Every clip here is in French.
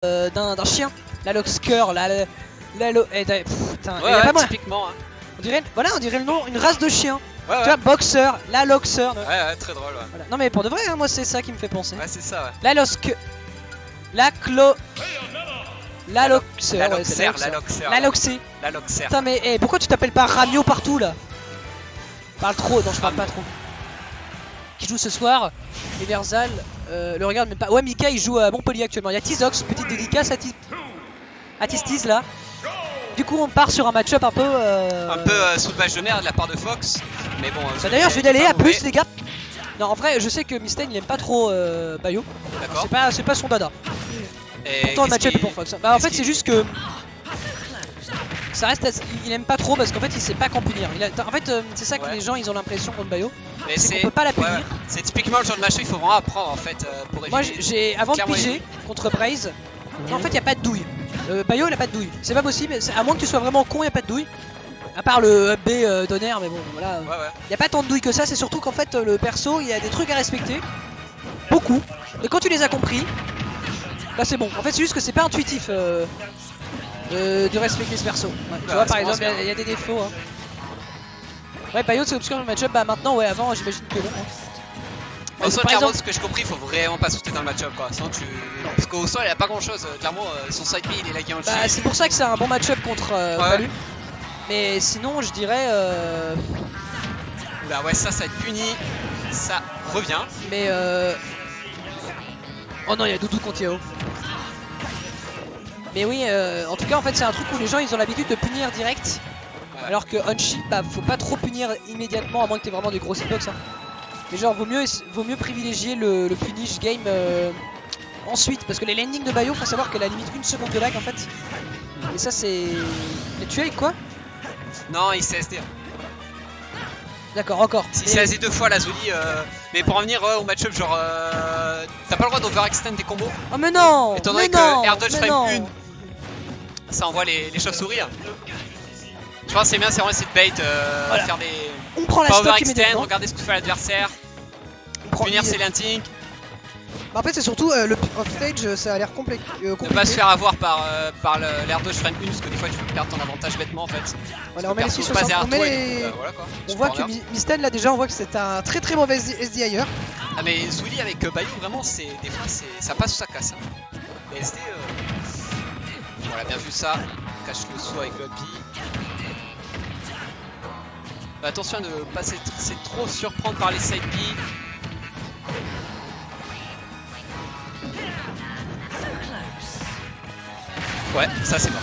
d'un chien. La Loxker, la putain, Ouais, y a pas moins. typiquement. Hein. On dirait, voilà, on dirait le nom, une race de chien. Ouais, Tu vois, boxer, la Loxer. Ouais, très drôle. Ouais, Voilà. Non mais pour de vrai, hein, moi c'est ça qui me fait penser. ouais c'est ça, ouais. La Loxker, la Clo, la Loxer, La ouais, Loxer, c'est la Loxer. la Loxer. La Loxer. Putain mais pourquoi tu t'appelles pas Ramio partout là? Parle trop, non je parle pas trop. Qui joue ce soir? Everzal, le regarde même pas. Ouais, Mika il joue à Montpellier actuellement. Il y a Tizox, petite dédicace à Tistiz là. Du coup on part sur un match-up un peu soulevage de nerfs de la part de Fox. Mais bon. Bah, d'ailleurs je vais d'aller à plus les gars. Non en vrai je sais que Misten il aime pas trop Bayo. D'accord. C'est pas son dada. Et pourtant le match-up est pour Fox. Bah en fait c'est juste que ça reste il aime pas trop parce qu'en fait il sait pas quand punir. En fait c'est ça que les gens ils ont l'impression contre Bayo. C'est qu'on peut pas la punir. Ouais. C'est typiquement le genre de match il faut vraiment apprendre en fait pour éviter. Moi j'ai avant de piger contre Braze. En fait il y a pas de douille. Bayo il a pas de douille. C'est pas possible, à moins que tu sois vraiment con, il y a pas de douille. À part le up B d'honneur, mais bon voilà. Il y a pas tant de douille que ça, c'est surtout qu'en fait le perso il y a des trucs à respecter. Beaucoup. Et quand tu les as compris, bah c'est bon. En fait c'est juste que c'est pas intuitif de respecter ce perso. Ouais, tu vois par exemple il y a des défauts. Hein. Ouais Bayo c'est obscur le match-up, bah maintenant ouais avant j'imagine que non. Au sol, clairement, ce que j'ai compris, il faut vraiment pas sauter dans le match-up quoi. Sinon tu. Parce qu'au sol, il a pas grand chose. Clairement, son side B il est lagué en Bah, c'est pour ça que c'est un bon match-up contre Palu. Mais sinon, je dirais. Bah, ouais, ça va être puni. Ça revient. Mais. Oh non, il y a Doudou contre Yao. Mais oui, en tout cas, en fait, c'est un truc où les gens ils ont l'habitude de punir direct. Ouais. Alors que Onshi, bah, faut pas trop punir immédiatement, à moins que t'aies vraiment des grosses hitbox. Hein. Mais genre vaut mieux privilégier le punish game ensuite parce que les landings de Bayo faut savoir qu'elle a limite 1 seconde de lag en fait. Et ça c'est... Mais tu avec quoi? Non il s'est SD. D'accord encore. Il s'est SD 2 fois la Zuli mais pour en venir au match-up genre t'as pas le droit d'overextend tes combos. Oh mais non. Étant donné que Air Dodge frame 1 ça envoie les chauves-souris. Je pense que c'est bien, c'est vraiment essayer de bait, voilà. faire des... On prend la stock immédiatement. Regarder ce que fait l'adversaire, punir ses landings. Bah en fait c'est surtout le off-stage, ça a l'air compliqué. Ne pas se faire avoir par l'air dodge frame 1 parce que des fois tu peux perdre ton avantage bêtement en fait. Voilà, on met les 6 voilà, quoi. On voit que Misten là déjà on voit que c'est un très très mauvais SD ailleurs. Ah mais Zuli avec Bayou vraiment c'est des fois ça passe ou ça casse. Hein. Les SD voilà bien vu ça, cache le saut avec le B. Attention à ne pas se laisser trop surprendre par les side B. Ouais, ça c'est mort.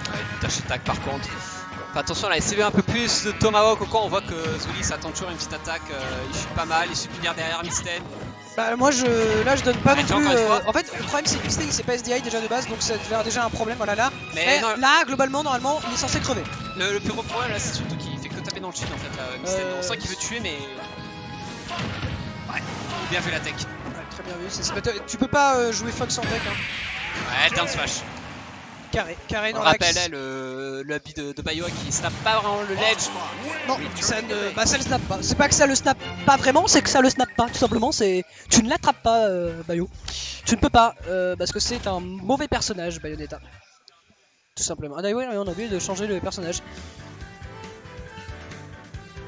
Ouais, dash attack par contre. Enfin, attention, là, essayez un peu plus de Tomahawk au camp. On voit que Zuli s'attend toujours une petite attaque. Il shoot pas mal, il suit punir derrière Misten. Bah moi là je donne pas non plus en fait le problème c'est que Misten il sait pas SDI déjà de base donc ça devient déjà un problème voilà là. Mais là globalement normalement il est censé crever. Le plus gros problème là c'est surtout qu'il fait que taper dans le shield en fait là, Misten. On sent qu'il veut tuer mais... Ouais, bien vu la tech. Ouais, très bien vu, tu peux pas jouer Fox en tech hein. Ouais, down smash. Carré dans l'axe. On rappelle le habit de Bayo qui snap pas vraiment le ledge. Non, ça le snap pas. C'est pas que ça le snap pas vraiment, c'est que ça le snap pas. Tout simplement, c'est tu ne l'attrapes pas, Bayo. Tu ne peux pas, parce que c'est un mauvais personnage, Bayonetta. Tout simplement. Ah d'ailleurs, on a oublié de changer le personnage.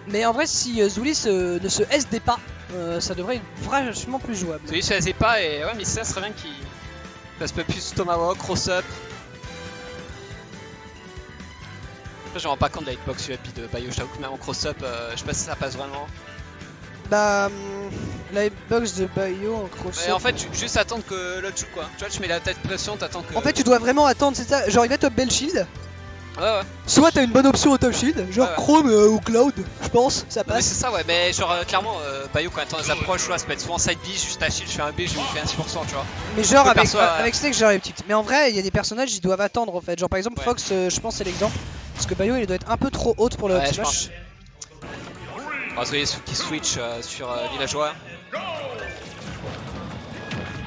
Mais en vrai, si Zuli ne se SD pas, ça devrait être vachement plus jouable. Zuli se SD pas et ouais, mais ça serait bien qu'il fasse pas plus Tomahawk, cross-up. Je me rends pas compte de la hitbox UAP de Bayo, j'avoue que même en cross-up, je sais pas si ça passe vraiment. Bah, la hitbox de Bayo en cross-up. En fait, juste attendre que l'autre joue quoi. Tu vois, tu mets la tête pression, t'attends que. En fait, tu dois vraiment attendre, c'est ça. Genre, il va top bell shield. Ouais. Soit t'as une bonne option au top shield, genre Chrome ou Cloud, je pense, ça passe. Mais c'est ça, ouais, mais genre clairement, Bayo quand attend les approches, là, ça peut être souvent side B, juste à shield, je fais un B, je lui fais un 6%, tu vois. Mais genre avec Snake, genre les petites. Mais en vrai, il y a des personnages, ils doivent attendre en fait. Genre par exemple, Fox, je pense c'est l'exemple. Parce que Bayo, il doit être un peu trop haute pour le smash. Parce qu'il qui switch sur Villageois.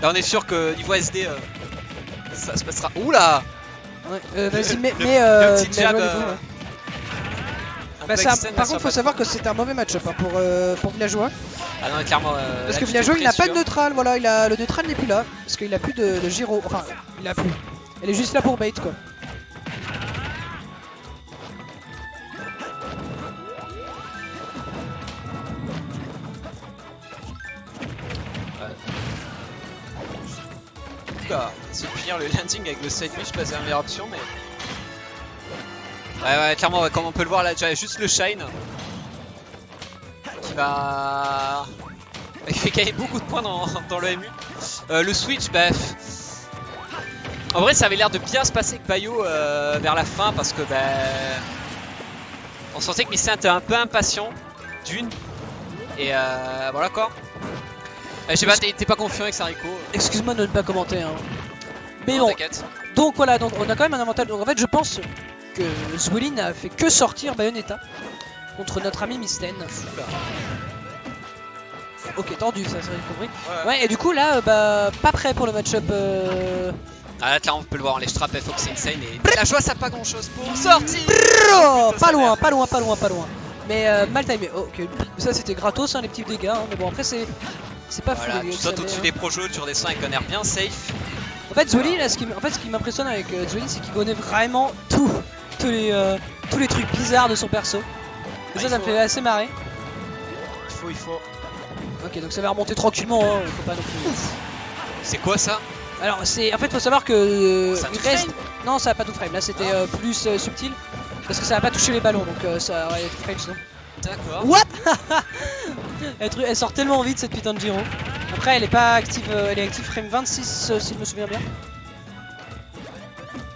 Là, on est sûr que niveau SD, ça se passera. Oula! Ouais, vas-y, le petit jab. Bah, par contre, faut savoir que c'est un mauvais match-up hein, pour Villageois. Ah non, clairement. Parce que Villageois, il n'a pas de neutral, voilà, le neutral n'est plus là. Parce qu'il a plus de gyro. Enfin, il a plus. Elle est juste là pour bait quoi. Se finir le landing avec le side wish, c'est la meilleure option, mais. Ouais, clairement, comme on peut le voir là, déjà juste le shine qui va. Il fait gagner beaucoup de points dans le MU. Le switch, bah. En vrai, ça avait l'air de bien se passer avec Bayo vers la fin parce que bah. On sentait que Missy était un peu impatient, d'une. Et voilà quoi. Je sais pas, t'es pas confiant avec Sariko. Excuse-moi de ne pas commenter. Hein. Mais non, bon, donc voilà, donc on a quand même un avantage. Donc en fait, je pense que Zwolin n'a fait que sortir Bayonetta contre notre ami Misten. Ok, tendu, ça serait compris. Ouais, et du coup là, bah, pas prêt pour le match-up. Ah là, on peut le voir, on les strappe Fox Insane et la joie, ça a pas grand-chose pour sortir. Pas loin. Mais mal timé. Oh, ok, ça c'était gratos, hein, les petits dégâts. Hein, mais bon, après c'est pas fou. Tu sautes au-dessus des projos, tu redescends avec un air bien safe. En fait, Zwolin, là, ce qui m'impressionne avec Zwolin, c'est qu'il connaît vraiment tous les trucs bizarres de son perso. Et ça me fait assez marrer. Il faut. Ok, donc ça va remonter tranquillement. Hein, faut pas non plus. C'est quoi ça? Alors, en fait, faut savoir que. Ça reste... Non, ça a pas tout frame. Là, c'était plus subtil. Parce que ça a pas touché les ballons, donc ça aurait été frame sinon. D'accord. What? Elle sort tellement vite cette putain de gyro. Après elle est pas active, elle est active frame 26 si je me souviens bien.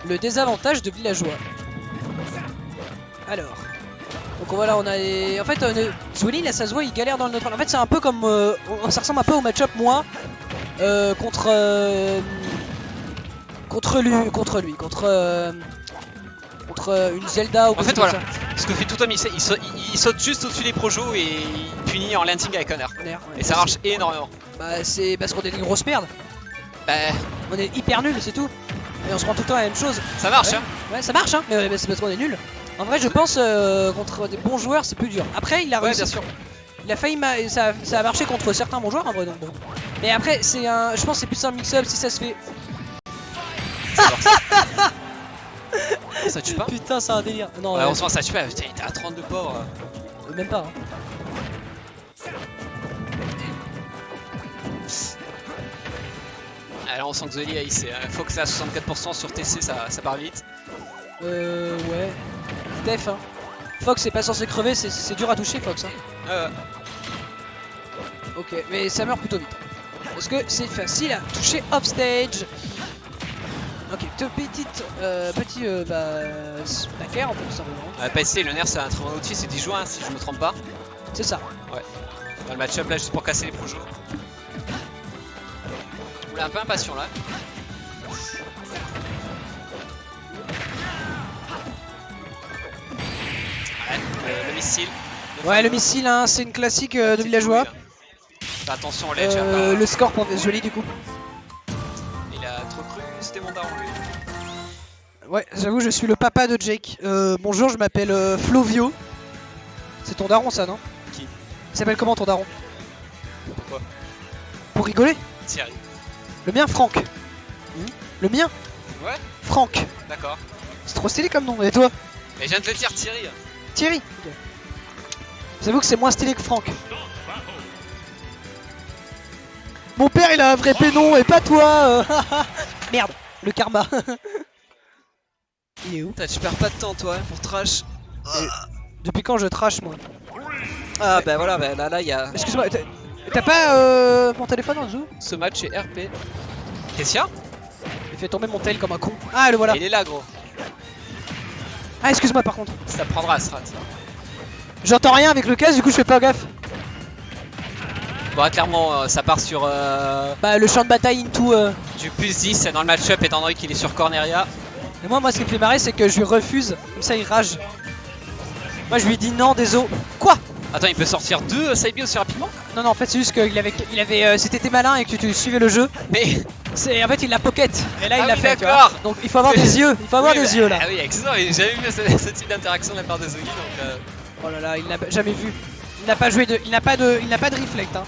Le désavantage de Villageois. Alors. Donc voilà, on a en fait Zwolin là ça se voit, il galère dans le neutral. En fait c'est un peu comme ça ressemble un peu au match-up moi contre une Zelda ou en fait voilà, ce que fait tout homme, il saute juste au-dessus des projos et il punit en landing avec un air. Et ça marche énormément. Bah c'est parce qu'on est des grosses merdes. Bah on est hyper nuls, c'est tout. Et on se rend tout le temps à la même chose. Ça marche hein. Ouais ça marche hein, mais c'est parce qu'on est nuls. En vrai je pense contre des bons joueurs c'est plus dur. Après il a réussi. Bien sûr. Il a failli ça a marché contre certains bons joueurs en vrai donc bon. Mais après c'est je pense que c'est plus un mix-up si ça se fait. Ça tue pas? Putain c'est un délire. Non, ouais, on sent ça tue pas, putain il était à 32 pauvres. Même pas hein. Alors on sent que Zoli il faut que ça à 64% sur TC, ça part vite. Ouais. Def hein. Fox est pas censé crever, c'est dur à toucher Fox hein. Ok, mais ça meurt plutôt vite. Parce que c'est facile à toucher offstage. Ok, petit stacker en fait simplement. PSC, le nerf c'est un très bon outil, c'est 10 juin si je me trompe pas. C'est ça. Ouais. Dans le match-up là juste pour casser les projos. On est un peu impatient là. Ouais, le missile. Ouais, le missile, hein, c'est une classique de Villageois. Fais attention au ledge. Le score pour Joli du coup. Il a trop cru, c'était mon daron lui. Ouais, j'avoue, je suis le papa de Jake. Bonjour, je m'appelle Flovio. C'est ton daron ça, non? Qui? Il s'appelle comment ton daron? Pourquoi? Pour rigoler? Thierry. Le mien, Franck. Le mien? Ouais. Franck. D'accord. C'est trop stylé comme nom, et toi? Mais je viens de te le dire, Thierry. Thierry. Okay. J'avoue que c'est moins stylé que Franck. Mon père il a un vrai prénom et pas toi. Merde, le karma. Il est où? Tu perds pas de temps toi pour trash. Depuis quand je trash moi? Ah ouais. Bah voilà, bah là il y a... Excuse-moi, t'as pas mon téléphone en dessous? Ce match est RP. Qu'est-ce qu'il y a? Il fait tomber mon tel comme un con. Ah le voilà. Il est là gros. Ah excuse-moi par contre. Ça prendra à strat. J'entends rien avec le casque du coup je fais pas gaffe. Bon clairement ça part sur bah le champ de bataille into du plus 10 dans le match-up étant donné qu'il est sur Corneria. Et moi ce qui me fait marrer c'est que je lui refuse, comme ça il rage. Moi je lui dis non désolé. Quoi? Attends il peut sortir 2 side B aussi rapidement? Non non en fait c'est juste qu'il avait si t'étais malin et que tu suivais le jeu. Mais en fait il l'a pocket et là il l'a fait. D'accord. Donc il faut avoir des yeux, il faut avoir des yeux là. Ah oui excellent, j'avais vu ce type d'interaction de la part de Zogi donc Oh là là, il n'a jamais vu. Il n'a pas joué de. Il n'a pas de reflect. Hein.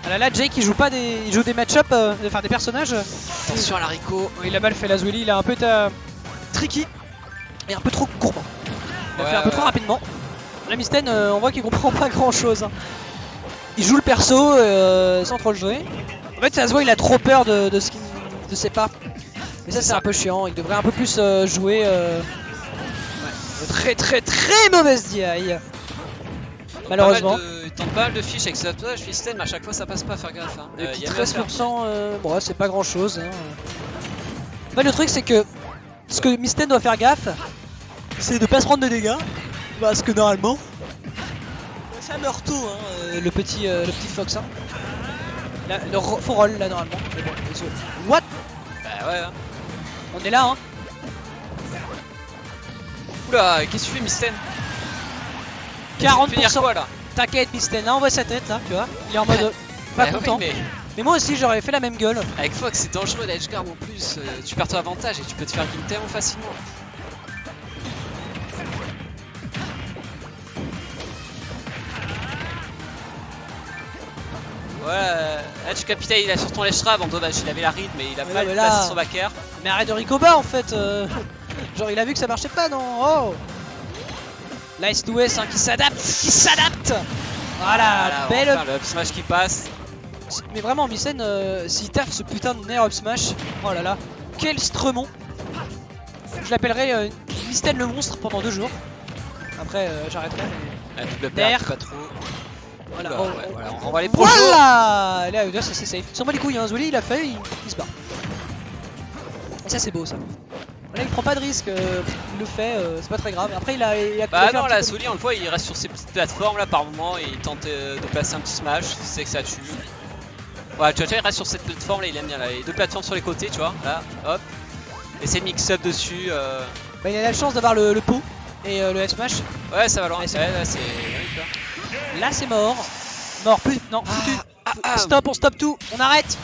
Ah là là, Jake il joue pas des. Il joue des match-up, enfin des personnages. Attention à l'haricot. Il a mal fait la Zwilly, il a un peu tricky et un peu trop courbant. Il a fait un peu trop rapidement. Là Misten, on voit qu'il comprend pas grand chose. Hein. Il joue le perso sans trop le jouer. En fait ça se voit, il a trop peur de ses pas. Mais ça c'est un peu chiant, il devrait un peu plus jouer. Ouais. Très mauvaise DI. Malheureusement. Il tente pas mal de fiches avec sa touche Misten, mais à chaque fois ça passe pas, faire gaffe. Hein. Et 13%, bon c'est pas grand chose. Hein. En fait, le truc c'est que ce que Misten doit faire gaffe, c'est de pas se prendre de dégâts. Parce que normalement, ça meurt tôt, hein, le petit Fox. Hein. Là, faut roll là normalement. Mais bon, what? Bah ouais. Hein. On est là, hein. Oula, qu'est-ce que tu fais, Misten? 40% quoi là? T'inquiète, Misten, là on voit sa tête là, tu vois. Il est en mode pas content. Oui, mais moi aussi j'aurais fait la même gueule. Avec Fox c'est dangereux d'edgeguard en plus, tu perds ton avantage et tu peux te faire game tellement facilement. Ouais, là tu capitalises, il a sur ton lèche-rave en dommage, il avait la ride mais il a pas placé son backer. Mais arrête de ricoba en fait. Genre il a vu que ça marchait pas, non? Oh, Nice to S hein, qui s'adapte. Voilà, belle enfin, le up smash qui passe. Mais vraiment Misten, s'il taffe ce putain de Nair up smash, oh là là, quel stremon. Je l'appellerai Misten le monstre pendant 2 jours. Après j'arrêterai. La double paire, pas trop. Voilà, oula, voilà, on renvoie les projets. Voilà. Là c'est safe. Sans moi les couilles, hein, Zwilly il a fait, il se barre. Et ça c'est beau ça. Là il prend pas de risque, il le fait, c'est pas très grave. Après il a bah non, la Zwilly on le voit, il reste sur ses petites plateformes là par moment et il tente de placer un petit smash, il sait que ça tue. Voilà, tu vois, il reste sur cette plateforme là, il aime bien là, les 2 plateformes sur les côtés, tu vois, là, hop. Et c'est mix-up dessus. Bah il a la chance d'avoir le pot et le F-smash. Ouais, ça va loin, là c'est mort. Mort, plus, non, foutu. Stop, on stoppe tout, on arrête.